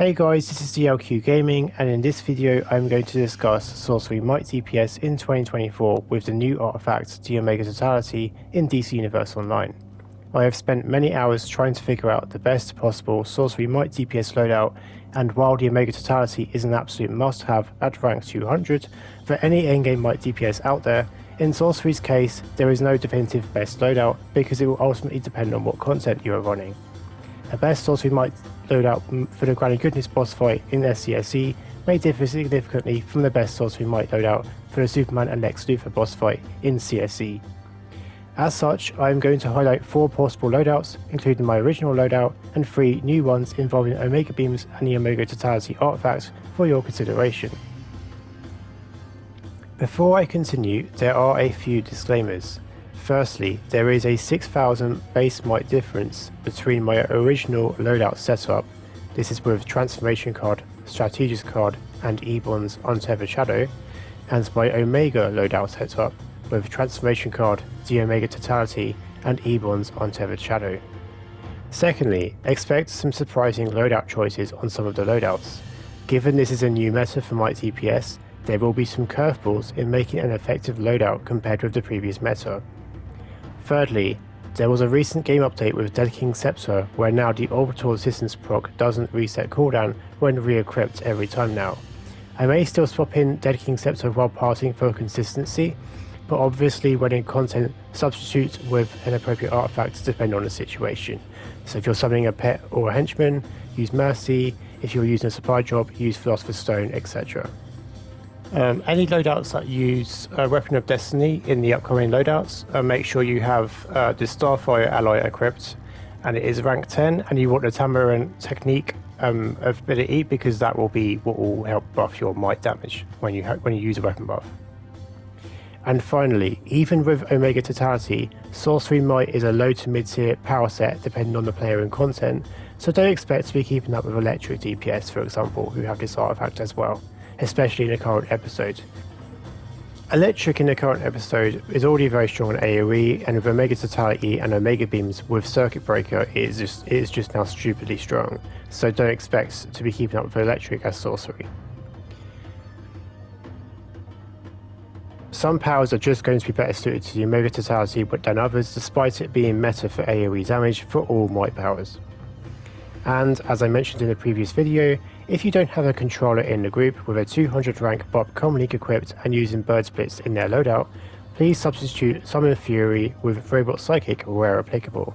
Hey guys, this is TheLQ-Gaming, and in this video I'm going to discuss Sorcery Might DPS in 2024 with the new artifact, the Omega Totality, in DC Universe Online. I have spent many hours trying to figure out the best possible Sorcery Might DPS loadout, and while the Omega Totality is an absolute must-have at rank 200 for any endgame Might DPS out there, in Sorcery's case there is no definitive best loadout because it will ultimately depend on what content you are running. A best Sorcery Might loadout for the Granny Goodness boss fight in SCSE may differ significantly from the best Sorcery Might loadout for the Superman and Lex Luthor boss fight in CSE. As such, I am going to highlight 4 possible loadouts, including my original loadout, and 3 new ones involving Omega Beams and the Omega Totality artifacts for your consideration. Before I continue, there are a few disclaimers. Firstly, there is a 6,000 base might difference between my original loadout setup, this is with Transformation card, Strategist card and E-Bonds Untethered Shadow, and my Omega loadout setup with Transformation card, the Omega Totality and E-Bonds Untethered Shadow. Secondly, expect some surprising loadout choices on some of the loadouts. Given this is a new meta for Might DPS, there will be some curveballs in making an effective loadout compared with the previous meta. Thirdly, there was a recent game update with Dead King Scepter where now the Orbital Assistance proc doesn't reset cooldown when re-equipped every time now. I may still swap in Dead King Scepter while parsing for consistency, but obviously when in content, substitute with an appropriate artifact depending on the situation. So if you're summoning a pet or a henchman, use Mercy, if you're using a supply drop, use Philosopher's Stone, etc. Any loadouts that use Weapon of Destiny in the upcoming loadouts, make sure you have the Starfire ally equipped, and it is rank 10, and you want the Tamarin technique ability because that will be what will help buff your might damage when you use a weapon buff. And finally, even with Omega Totality, Sorcery Might is a low to mid tier power set depending on the player and content, so don't expect to be keeping up with Electric DPS for example, who have this artifact as well, especially in the current episode. Electric in the current episode is already very strong on AoE, and with Omega Totality and Omega Beams with Circuit Breaker it is just now stupidly strong, so don't expect to be keeping up with Electric as Sorcery. Some powers are just going to be better suited to the Omega Totality than others, despite it being meta for AoE damage for all might powers. And as I mentioned in the previous video, if you don't have a controller in the group with a 200 rank Bob Common League equipped and using bird splits in their loadout, please substitute Summon Fury with Robot Psychic where applicable.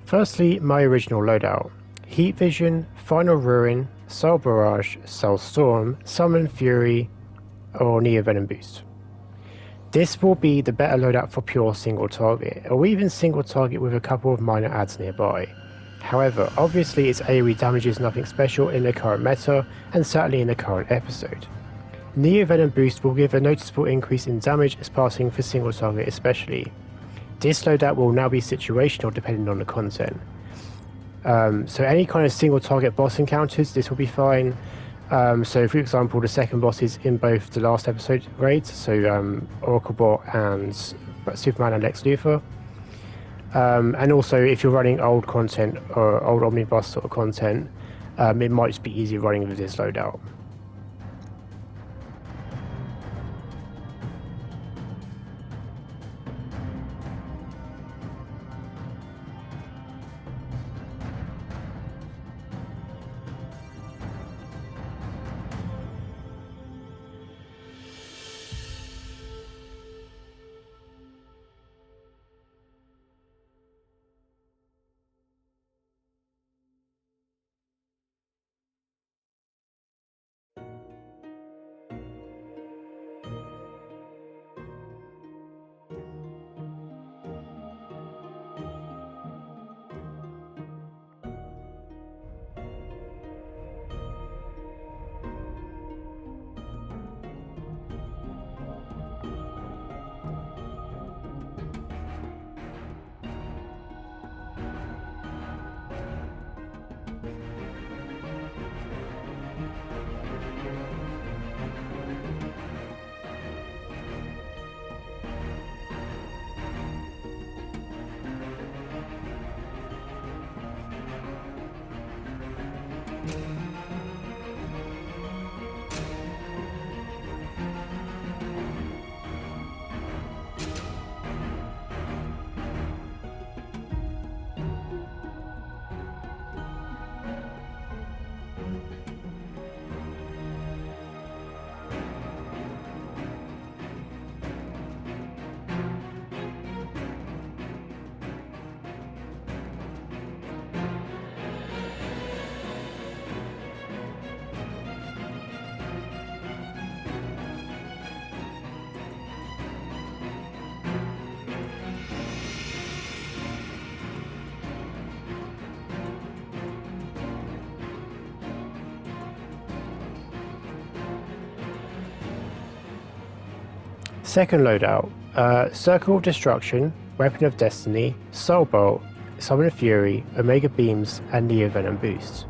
Firstly, my original loadout: Heat Vision, Final Ruin, Soul Barrage, Soul Storm, Summon Fury, or Neo Venom Boost. This will be the better loadout for pure single target, or even single target with a couple of minor adds nearby. However, obviously its AoE damage is nothing special in the current meta, and certainly in the current episode. Neo Venom Boost will give a noticeable increase in damage as passing for single target especially. This loadout will now be situational depending on the content. So any kind of single target boss encounters, this will be fine. So for example, the second bosses in both the last episode raids, so Oracle Bot and Superman and Lex Luthor. And also if you're running old content or old Omnibus sort of content, it might just be easier running with this loadout. Second loadout, Circle of Destruction, Weapon of Destiny, Soul Bolt, Summon of Fury, Omega Beams, and Neo Venom Boost.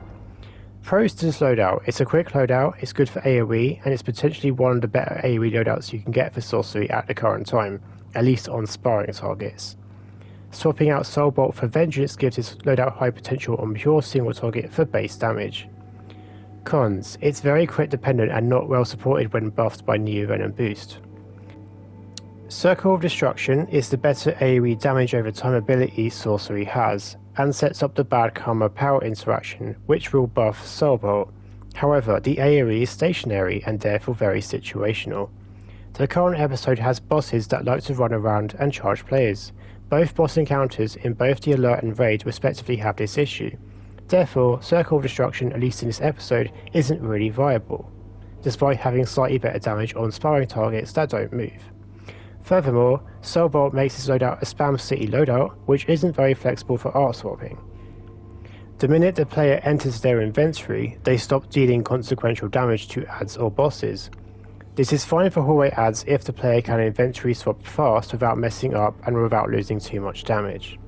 Pros to this loadout: it's a quick loadout, it's good for AoE, and it's potentially one of the better AoE loadouts you can get for sorcery at the current time, at least on sparring targets. Swapping out Soul Bolt for Vengeance gives this loadout high potential on pure single target for base damage. Cons: it's very crit dependent and not well supported when buffed by Neo Venom Boost. Circle of Destruction is the better AoE damage over time ability sorcery has, and sets up the bad karma power interaction, which will buff Soul Bolt. However, the AoE is stationary and therefore very situational. The current episode has bosses that like to run around and charge players. Both boss encounters in both the Alert and Raid respectively have this issue. Therefore, Circle of Destruction, at least in this episode, isn't really viable, despite having slightly better damage on sparring targets that don't move. Furthermore, Soul Bolt makes this loadout a spam city loadout, which isn't very flexible for art swapping. The minute the player enters their inventory, they stop dealing consequential damage to adds or bosses. This is fine for hallway adds if the player can inventory swap fast without messing up and without losing too much damage.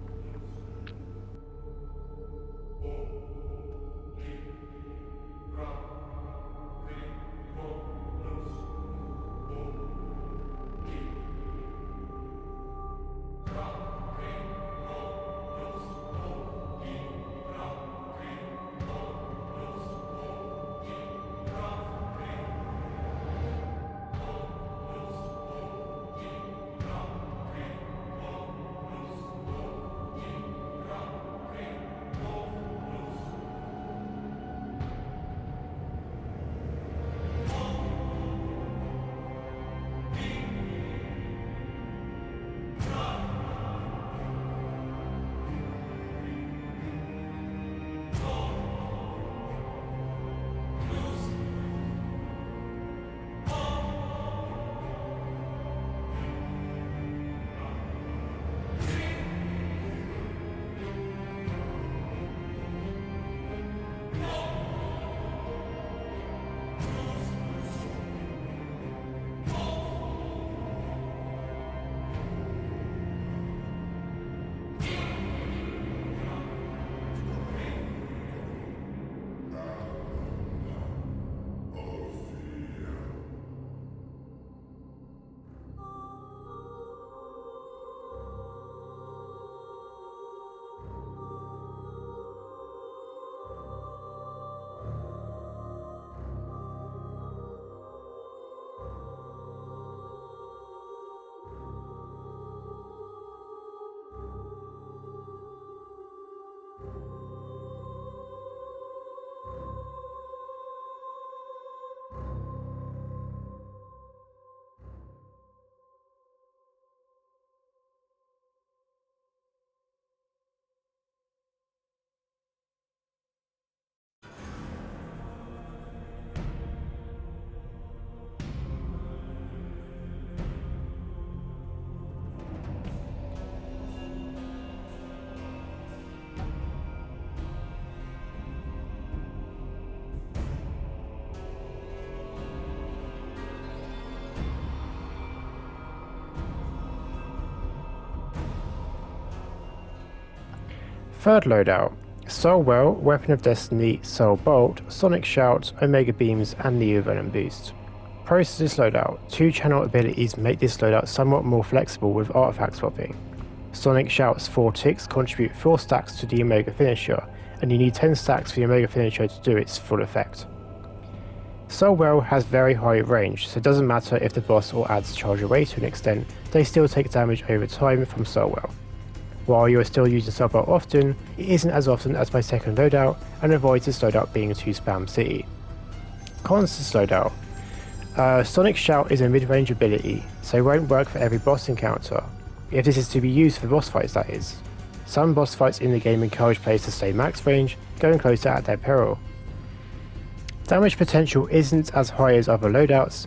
Third loadout, Soul Well, Weapon of Destiny, Soul Bolt, Sonic Shout, Omega Beams, and Neo Venom Boost. Pros to this loadout: 2 channel abilities make this loadout somewhat more flexible with artifact swapping. Sonic Shout's 4 ticks contribute 4 stacks to the Omega finisher, and you need 10 stacks for the Omega finisher to do its full effect. Soul Well has very high range, so it doesn't matter if the boss or adds charge away to an extent, they still take damage over time from Soul Well. While you are still using Soul Well often, it isn't as often as my second loadout and avoids its loadout being too spam city. Cons to loadout. Sonic Shout is a mid-range ability, so it won't work for every boss encounter, if this is to be used for boss fights that is. Some boss fights in the game encourage players to stay max range, going closer at their peril. Damage potential isn't as high as other loadouts,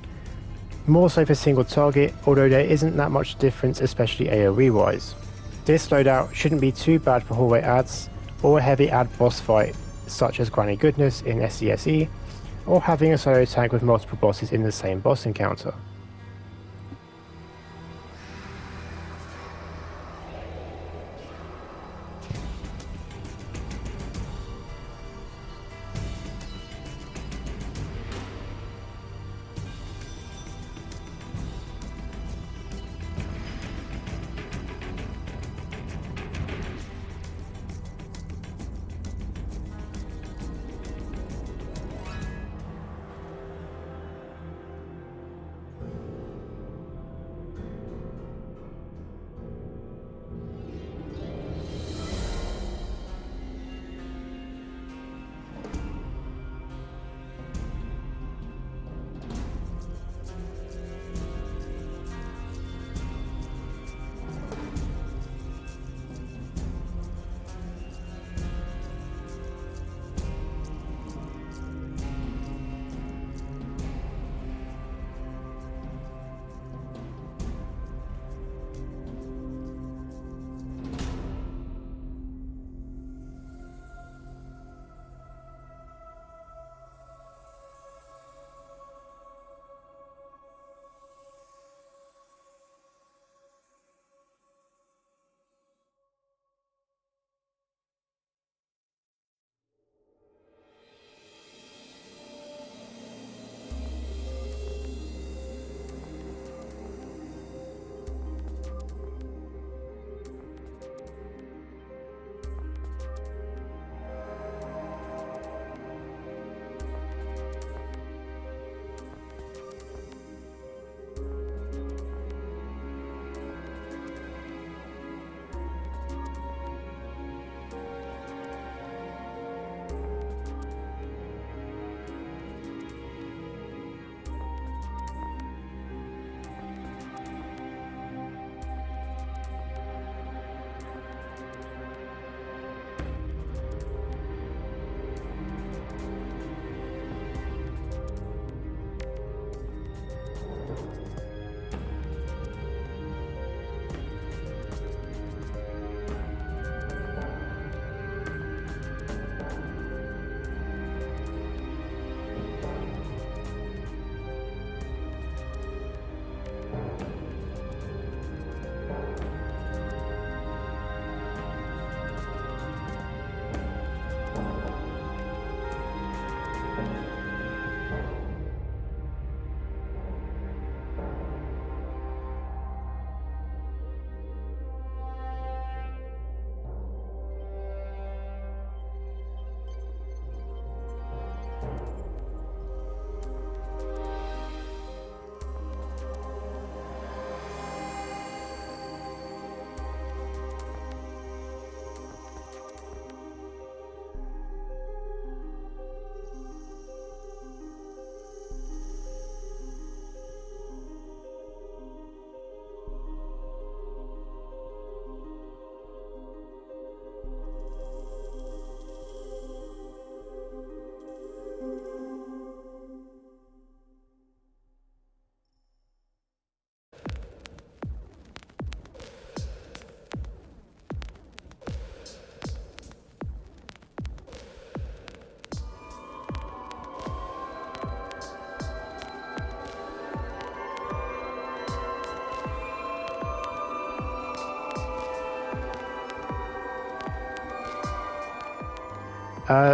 more so for single target, although there isn't that much difference, especially AoE wise. This loadout shouldn't be too bad for hallway adds, or a heavy ad boss fight such as Granny Goodness in SCSE, or having a solo tank with multiple bosses in the same boss encounter.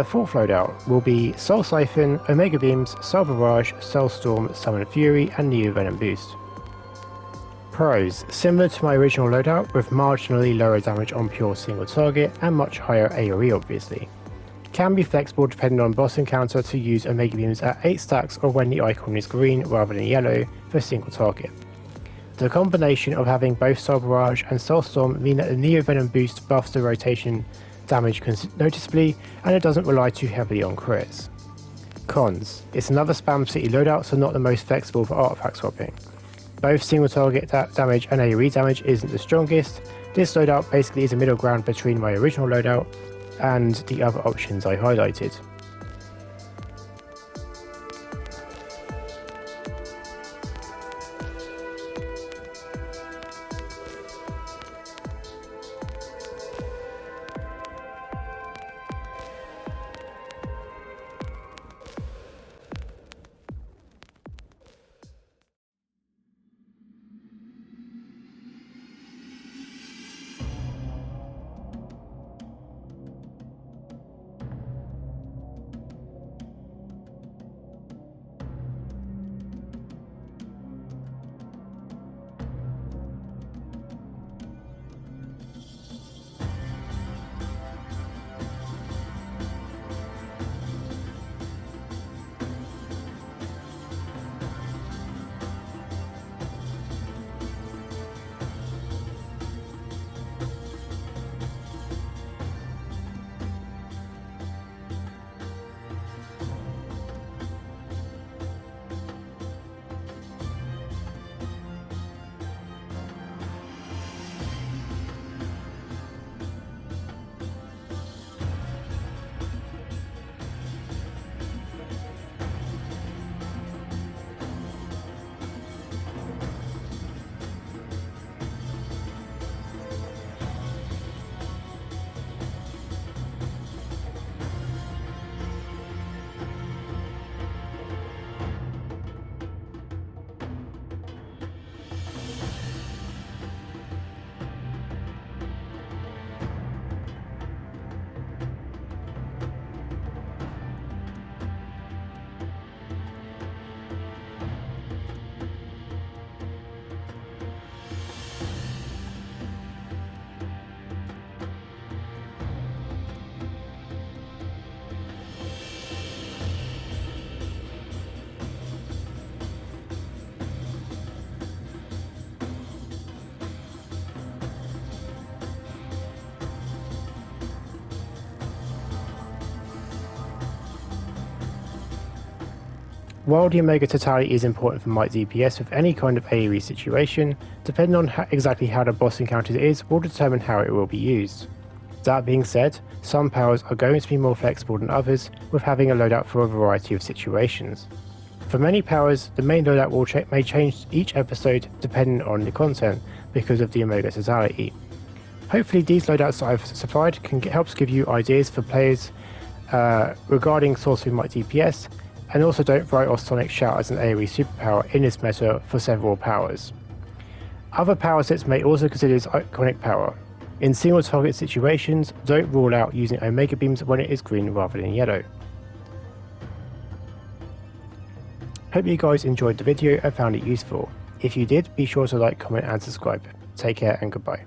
Fourth loadout will be Soul Siphon, Omega Beams, Soul Barrage, Soul Storm, Summon Fury, and Neo Venom Boost. Pros: similar to my original loadout with marginally lower damage on pure single target and much higher AoE obviously. can be flexible depending on boss encounter to use Omega Beams at 8 stacks or when the icon is green rather than yellow for a single target. The combination of having both Soul Barrage and Soul Storm mean that the Neo Venom boost buffs the rotation damage noticeably, and it doesn't rely too heavily on crits. Cons: it's another spam city loadout, so not the most flexible for artifact swapping. Both single target damage and AoE damage isn't the strongest. This loadout basically is a middle ground between my original loadout and the other options I highlighted. While the Omega Totality is important for Might DPS with any kind of AoE situation, depending on exactly how the boss encounter is will determine how it will be used. That being said, some powers are going to be more flexible than others, with having a loadout for a variety of situations. For many powers, the main loadout may change each episode depending on the content because of the Omega Totality. Hopefully these loadouts that I've supplied helps give you ideas for players regarding Sorcery Might DPS, and also don't write off Sonic Shout as an AoE superpower in this meta for several powers. Other power sets may also consider this iconic power. In single target situations, don't rule out using Omega Beams when it is green rather than yellow. Hope you guys enjoyed the video and found it useful. If you did, be sure to like, comment and subscribe. Take care and goodbye.